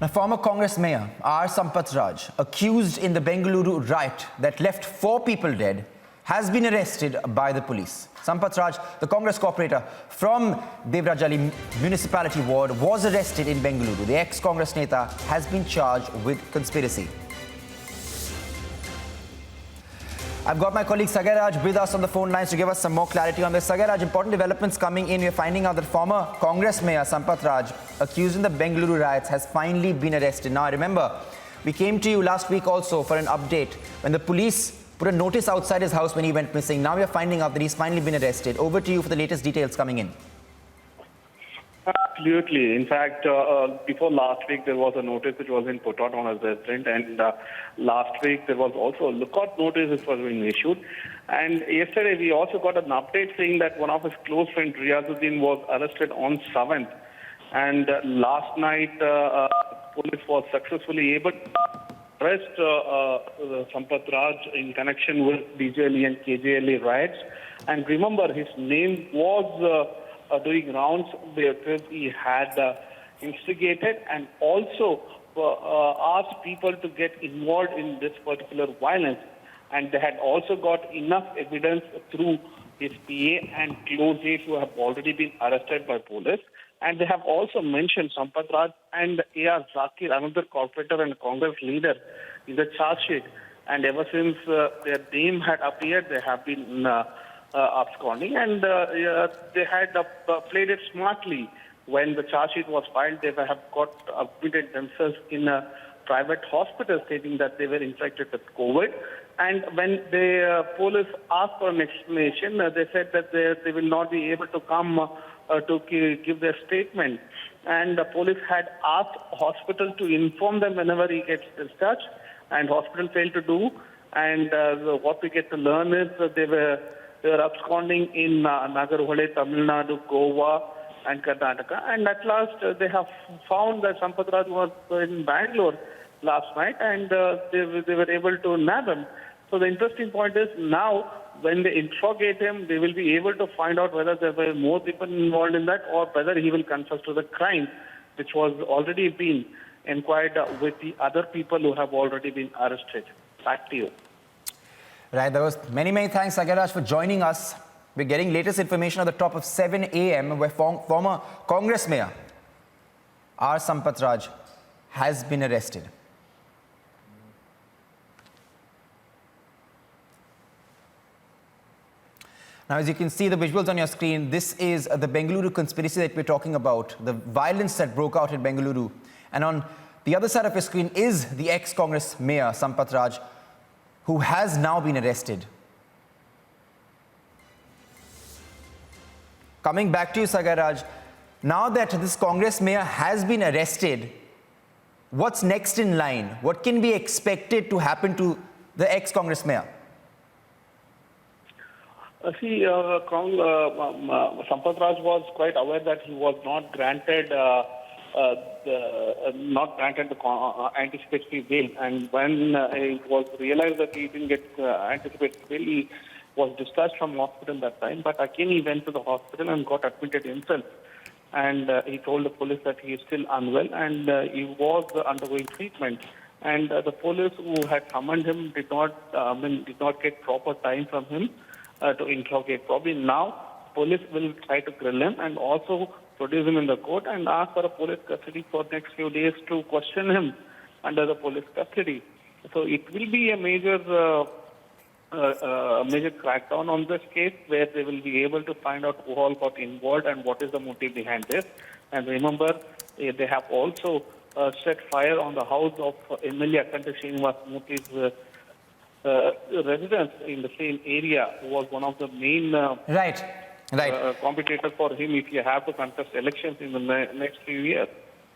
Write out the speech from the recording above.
Now, former Congress Mayor R. Sampath Raj, accused in the Bengaluru riot that left 4 people dead, has been arrested by the police. Sampath Raj, the Congress corporator from Devrajali municipality ward, was arrested in Bengaluru. The ex-Congress Neta has been charged with conspiracy. I've got my colleague Sagar Raj with us on the phone lines to give us some more clarity on this. Sagar Raj, important developments coming in. We're finding out that former Congress Mayor Sampath Raj, accused in the Bengaluru riots, has finally been arrested. Now, I remember we came to you last week also for an update when the police put a notice outside his house when he went missing. Now we're finding out that he's finally been arrested. Over to you for the latest details coming in. Absolutely. In fact, before last week, there was a notice which was put out on his resident, and last week there was also a lookout notice which was being issued. And yesterday, we also got an update saying that one of his close friends, Riazuddin, was arrested on 7th. And last night, police was successfully able to arrest Sampath Raj in connection with DJLE and KJLE riots. And remember, his name was doing rounds because he had instigated and also asked people to get involved in this particular violence. And they had also got enough evidence through his PA and close aides who have already been arrested by police. And they have also mentioned Sampath Raj and A.R. Zakir, another corporator and Congress leader, in the charge sheet. And ever since their name had appeared, they have been absconding, and they had played it smartly. When the charge sheet was filed, they have got admitted themselves in a private hospital, stating that they were infected with COVID. And when the police asked for an explanation, they said that they will not be able to come to give their statement. And the police had asked hospital to inform them whenever he gets discharged, and hospital failed to do. And what we get to learn is that they were absconding in Nagarhole, Tamil Nadu, Goa, and Karnataka. And at last, they have found that Sampath Raj was in Bangalore last night, and they were able to nab him. So the interesting point is now, when they interrogate him, they will be able to find out whether there were more people involved in that or whether he will confess to the crime, which was already been inquired with the other people who have already been arrested. Back to you. Right, there was many thanks, Sagar Raj, for joining us. We're getting latest information at the top of 7 a.m. where former Congress Mayor R. Sampath Raj has been arrested. Now, as you can see the visuals on your screen, this is the Bengaluru conspiracy that we're talking about, the violence that broke out in Bengaluru. And on the other side of your screen is the ex-Congress Mayor Sampath Raj, who has now been arrested. Coming back to you, Sagar Raj, now that this Congress Mayor has been arrested, what's next in line? What can be expected to happen to the ex-Congress Mayor? Sampath Raj was quite aware that he was not granted the anticipatory bail, and when it was realized that he didn't get anticipatory bail, he was discharged from hospital that time. But again, he went to the hospital and got admitted himself, and he told the police that he is still unwell and he was undergoing treatment. And the police who had summoned him did not get proper time from him to interrogate. Probably now, police will try to grill him and also produce him in the court and ask for a police custody for next few days to question him under the police custody. So it will be a major crackdown on this case, where they will be able to find out who all got involved and what is the motive behind this. And remember, they have also set fire on the house of MLA Akanta Srinivas Murthy's residence in the same area, who was one of the main competitor for him if you have to contest elections in the next few years.